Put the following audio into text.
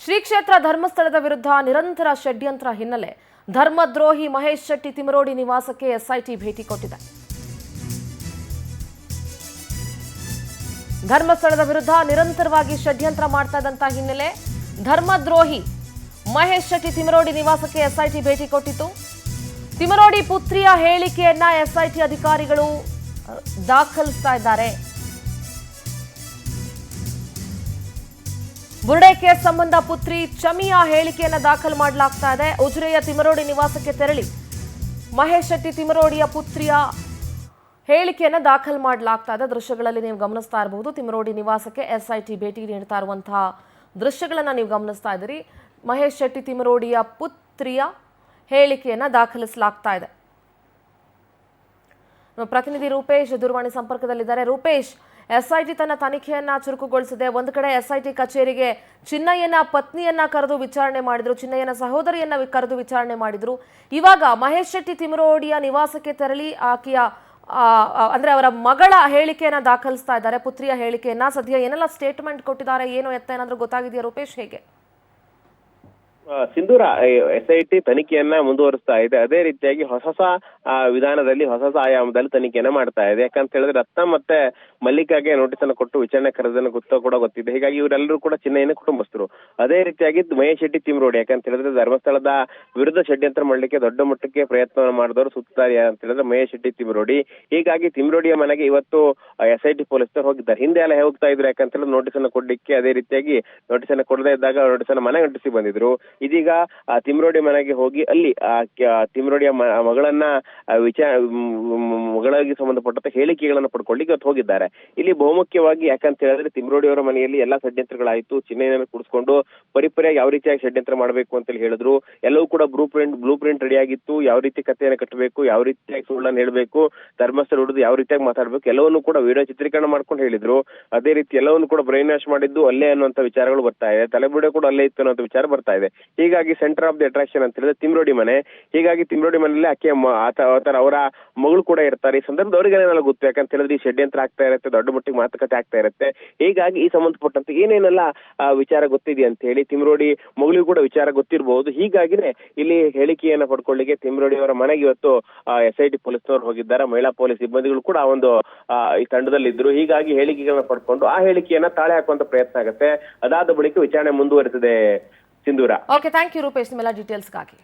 ಶ್ರೀ ಕ್ಷೇತ್ರ ಧರ್ಮಸ್ಥಳದ ವಿರುದ್ಧ ನಿರಂತರ ಷಡ್ಯಂತ್ರ ಹಿನ್ನೆಲೆ ಧರ್ಮದ್ರೋಹಿ ಮಹೇಶ್ ಶೆಟ್ಟಿ ತಿಮರೋಡಿ ನಿವಾಸಕ್ಕೆ ಎಸ್ಐಟಿ ಭೇಟಿ ಕೊಟ್ಟಿದೆ. ಧರ್ಮಸ್ಥಳದ ವಿರುದ್ಧ ನಿರಂತರವಾಗಿ ಷಡ್ಯಂತ್ರ ಮಾಡ್ತಾ ಇದ್ದಂತ ಹಿನ್ನೆಲೆ ಧರ್ಮದ್ರೋಹಿ ಮಹೇಶ್ ಶೆಟ್ಟಿ ತಿಮರೋಡಿ ನಿವಾಸಕ್ಕೆ ಎಸ್ಐಟಿ ಭೇಟಿ ಕೊಟ್ಟಿತ್ತು. ತಿಮರೋಡಿ ಪುತ್ರಿಯ ಹೇಳಿಕೆಯನ್ನ ಎಸ್ಐಟಿ ಅಧಿಕಾರಿಗಳು ದಾಖಲಿಸ್ತಾ ಇದ್ದಾರೆ. ಬುರ್ಡೆ ಕೇಸ್ ಸಂಬಂಧ ಪುತ್ರಿ ಚಮಿಯ ಹೇಳಿಕೆಯನ್ನು ದಾಖಲು ಮಾಡಲಾಗ್ತಾ ಇದೆ. ಉಜಿರೆಯ ತಿಮರೋಡಿ ನಿವಾಸಕ್ಕೆ ತೆರಳಿ ಮಹೇಶ್ ಶೆಟ್ಟಿ ತಿಮರೋಡಿಯ ಪುತ್ರಿಯ ಹೇಳಿಕೆಯನ್ನು ದಾಖಲು ಮಾಡಲಾಗ್ತಾ ಇದೆ. ದೃಶ್ಯಗಳಲ್ಲಿ ನೀವು ಗಮನಿಸ್ತಾ ಇರಬಹುದು. ತಿಮರೋಡಿ ನಿವಾಸಕ್ಕೆ ಎಸ್ಐಟಿ ಭೇಟಿ ನೀಡ್ತಾ ಇರುವಂತಹ ದೃಶ್ಯಗಳನ್ನು ನೀವು ಗಮನಿಸ್ತಾ ಇದ್ದೀರಿ. ಮಹೇಶ್ ಶೆಟ್ಟಿ ತಿಮರೋಡಿಯ ಪುತ್ರಿಯ ಹೇಳಿಕೆಯನ್ನು ದಾಖಲಿಸಲಾಗ್ತಾ ಇದೆ. ನಮ್ಮ ಪ್ರತಿನಿಧಿ ರೂಪೇಶ್ ದೂರವಾಣಿ ಸಂಪರ್ಕದಲ್ಲಿದ್ದಾರೆ. ರೂಪೇಶ್, ಎಸ್ಐಟಿ ತನ್ನ ತನಿಖೆಯನ್ನ ಚುರುಕುಗೊಳಿಸಿದೆ. ಒಂದು ಕಡೆ ಎಸ್ಐಟಿ ಕಚೇರಿಗೆ ಚಿನ್ನಯ್ಯನ ಪತ್ನಿಯನ್ನ ಕರೆದು ವಿಚಾರಣೆ ಮಾಡಿದ್ರು, ಚಿನ್ನಯ್ಯನ ಸಹೋದರಿಯನ್ನ ಕರೆದು ವಿಚಾರಣೆ ಮಾಡಿದ್ರು. ಇವಾಗ ಮಹೇಶ್ ಶೆಟ್ಟಿ ತಿಮರೋಡಿಯ ನಿವಾಸಕ್ಕೆ ತೆರಳಿ ಆಕೆಯ ಅಂದ್ರೆ ಅವರ ಮಗಳ ಹೇಳಿಕೆಯನ್ನ ದಾಖಲಿಸ್ತಾ ಇದ್ದಾರೆ, ಪುತ್ರಿಯ ಹೇಳಿಕೆಯನ್ನ. ಸದ್ಯ ಏನೆಲ್ಲ ಸ್ಟೇಟ್ಮೆಂಟ್ ಕೊಟ್ಟಿದ್ದಾರೆ, ಏನು ಎತ್ತ ಏನಾದ್ರೂ ಗೊತ್ತಾಗಿದೆಯಾ ರೂಪೇಶ್? ಹೇಗೆ ಸಿಂಧೂರ ಎಸ್ಐಟಿ ತನಿಖೆಯನ್ನ ಮುಂದುವರಿಸ್ತಾ ಇದೆ. ಅದೇ ರೀತಿಯಾಗಿ ಹೊಸ ವಿಧಾನದಲ್ಲಿ ಹೊಸ ಆಯಾಮದಲ್ಲಿ ತನಿಖೆಯನ್ನ ಮಾಡ್ತಾ ಇದೆ. ಯಾಕಂತ ಹೇಳಿದ್ರೆ ರತ್ನ ಮತ್ತೆ ಮಲ್ಲಿಕಾಗೆ ನೋಟಿಸ್ ಅನ್ನು ಕೊಟ್ಟು ವಿಚಾರಣೆ ಕರೆದನ್ನು ಕೂಡ ಗೊತ್ತಿದೆ. ಹೀಗಾಗಿ ಇವರೆಲ್ಲರೂ ಕೂಡ ಚಿನ್ನಯ್ಯನ ಕುಟುಂಬಸ್ಥರು. ಅದೇ ರೀತಿಯಾಗಿ ಮಹೇಶ್ ಶೆಟ್ಟಿ ತಿಮರೋಡಿ, ಯಾಕಂತ ಹೇಳಿದ್ರೆ ಧರ್ಮಸ್ಥಳದ ವಿರುದ್ಧ ಷಡ್ಯಂತ್ರ ಮಾಡಲಿಕ್ಕೆ ದೊಡ್ಡ ಮಟ್ಟಕ್ಕೆ ಪ್ರಯತ್ನ ಮಾಡಿದವರು ಸುತ್ತಾರಿ ಅಂತ ಹೇಳಿದ್ರೆ ಮಹೇಶ್ ಶೆಟ್ಟಿ ತಿಮರೋಡಿ. ಹೀಗಾಗಿ ತಿಮರೋಡಿಯ ಮನೆಗೆ ಇವತ್ತು ಎಸ್ಐಟಿ ಪೊಲೀಸರು ಹೋಗಿದ್ದಾರೆ. ಹಿಂದೆ ಎಲ್ಲ ಹೋಗ್ತಾ ಇದ್ರು, ಯಾಕಂತ ಹೇಳಿದ್ರೆ ನೋಟಿಸ್ ಅನ್ನು ಕೊಡ್ಲಿಕ್ಕೆ. ಅದೇ ರೀತಿಯಾಗಿ ನೋಟಿಸ್ ಅನ್ನು ಕೊಡದೇ ಇದ್ದಾಗ ನೋಟಿಸ್ ಅನ್ನು ಮನೆಗೆ ಅಂಟಿಸಿ ಬಂದಿದ್ರು. ಇದೀಗ ತಿಮರೋಡಿ ಮನೆಗೆ ಹೋಗಿ ಅಲ್ಲಿ ತಿಮರೋಡಿಯ ಮಗಳನ್ನ ಮಗಳಿಗೆ ಸಂಬಂಧಪಟ್ಟಂತ ಹೇಳಿಕೆಗಳನ್ನು ಪಡ್ಕೊಳ್ಳಿಕ್ಕೆ ಇವತ್ತು ಹೋಗಿದ್ದಾರೆ. ಇಲ್ಲಿ ಬಹುಮುಖ್ಯವಾಗಿ ಯಾಕಂತ ಹೇಳಿದ್ರೆ ತಿಮರೋಡಿ ಅವರ ಮನೆಯಲ್ಲಿ ಎಲ್ಲಾ ಷಡ್ಯಂತ್ರಗಳಾಯ್ತು. ಚಿನ್ನಯ್ಯನನ್ನು ಕೂಡಿಸ್ಕೊಂಡು ಪರಿಪರಿಯಾಗಿ ಯಾವ ರೀತಿಯಾಗಿ ಷಡ್ಯಂತ್ರ ಮಾಡಬೇಕು ಅಂತ ಹೇಳಿದ್ರು. ಎಲ್ಲವೂ ಕೂಡ ಬ್ಲೂ ಪ್ರಿಂಟ್ ರೆಡಿ ಆಗಿತ್ತು. ಯಾವ ರೀತಿ ಕಥೆಯನ್ನು ಕಟ್ಟಬೇಕು, ಯಾವ ರೀತಿಯಾಗಿ ಸುಳ್ಳನ್ನು ಹೇಳಬೇಕು, ಧರ್ಮಸ್ಥಳ ಹುಡುದು ಯಾವ ರೀತಿಯಾಗಿ ಮಾತಾಡಬೇಕು, ಎಲ್ಲವನ್ನೂ ಕೂಡ ವಿಡಿಯೋ ಚಿತ್ರೀಕರಣ ಮಾಡ್ಕೊಂಡು ಹೇಳಿದ್ರು. ಅದೇ ರೀತಿ ಎಲ್ಲವನ್ನು ಕೂಡ ಬ್ರೈನ್ ವಾಶ್ ಮಾಡಿದ್ದು ಅಲ್ಲೇ ಅನ್ನುವಂತ ವಿಚಾರಗಳು ಬರ್ತಾ ಇದೆ. ತಲೆಬುಡೆ ಕೂಡ ಅಲ್ಲೇ ಇತ್ತು ಅನ್ನೋ ವಿಚಾರ ಬರ್ತಾ ಇದೆ. ಹೀಗಾಗಿ ಸೆಂಟರ್ ಆಫ್ ದಿ ಅಟ್ರಾಕ್ಷನ್ ಅಂತ ಹೇಳಿದ್ರೆ ತಿಮರೋಡಿ ಮನೆ. ಹೀಗಾಗಿ ತಿಮರೋಡಿ ಮನೆಯಲ್ಲಿ ಆಕೆ ಅವರ ಮಗಳು ಕೂಡ ಇರ್ತಾರೆ. ಈ ಸಂದರ್ಭದಲ್ಲಿ ಅವರಿಗೇನೆಲ್ಲ ಗೊತ್ತು, ಯಾಕಂತ ಹೇಳಿದ್ರೆ ಈ ಷಡ್ಯಂತ್ರ ಆಗ್ತಾ ಇರುತ್ತೆ, ದೊಡ್ಡ ಮಟ್ಟಿಗೆ ಮಾತುಕತೆ ಆಗ್ತಾ ಇರುತ್ತೆ. ಹೀಗಾಗಿ ಈ ಸಂಬಂಧಪಟ್ಟಂತೆ ಏನೇನೆಲ್ಲ ವಿಚಾರ ಗೊತ್ತಿದೆ ಅಂತ ಹೇಳಿ ತಿಮರೋಡಿ ಮಗಳಿಗೂ ಕೂಡ ವಿಚಾರ ಗೊತ್ತಿರಬಹುದು. ಹೀಗಾಗಿನೇ ಇಲ್ಲಿ ಹೇಳಿಕೆಯನ್ನ ಪಡ್ಕೊಳ್ಳಿಕ್ಕೆ ತಿಮರೋಡಿ ಅವರ ಮನೆಗೆ ಇವತ್ತು ಎಸ್ಐಟಿ ಪೊಲೀಸ್ನವರು ಹೋಗಿದ್ದಾರೆ. ಮಹಿಳಾ ಪೊಲೀಸ್ ಸಿಬ್ಬಂದಿಗಳು ಕೂಡ ಈ ತಂಡದಲ್ಲಿ ಇದ್ರು. ಹೀಗಾಗಿ ಹೇಳಿಕೆಗಳನ್ನ ಪಡ್ಕೊಂಡು ಆ ಹೇಳಿಕೆಯನ್ನ ತಾಳೆ ಹಾಕುವಂತ ಪ್ರಯತ್ನ ಆಗುತ್ತೆ. ಅದಾದ ಬಳಿಕ ವಿಚಾರಣೆ ಮುಂದುವರಿಸಿದೆ. ಸಿಂಧೂರ. ಓಕೆ, ಥ್ಯಾಂಕ್ ಯು ರೂಪೇಶ್, ನಿಮ್ಮೆಲ್ಲ ಡೀಟೇಲ್ಸ್ಗಾಗಿ.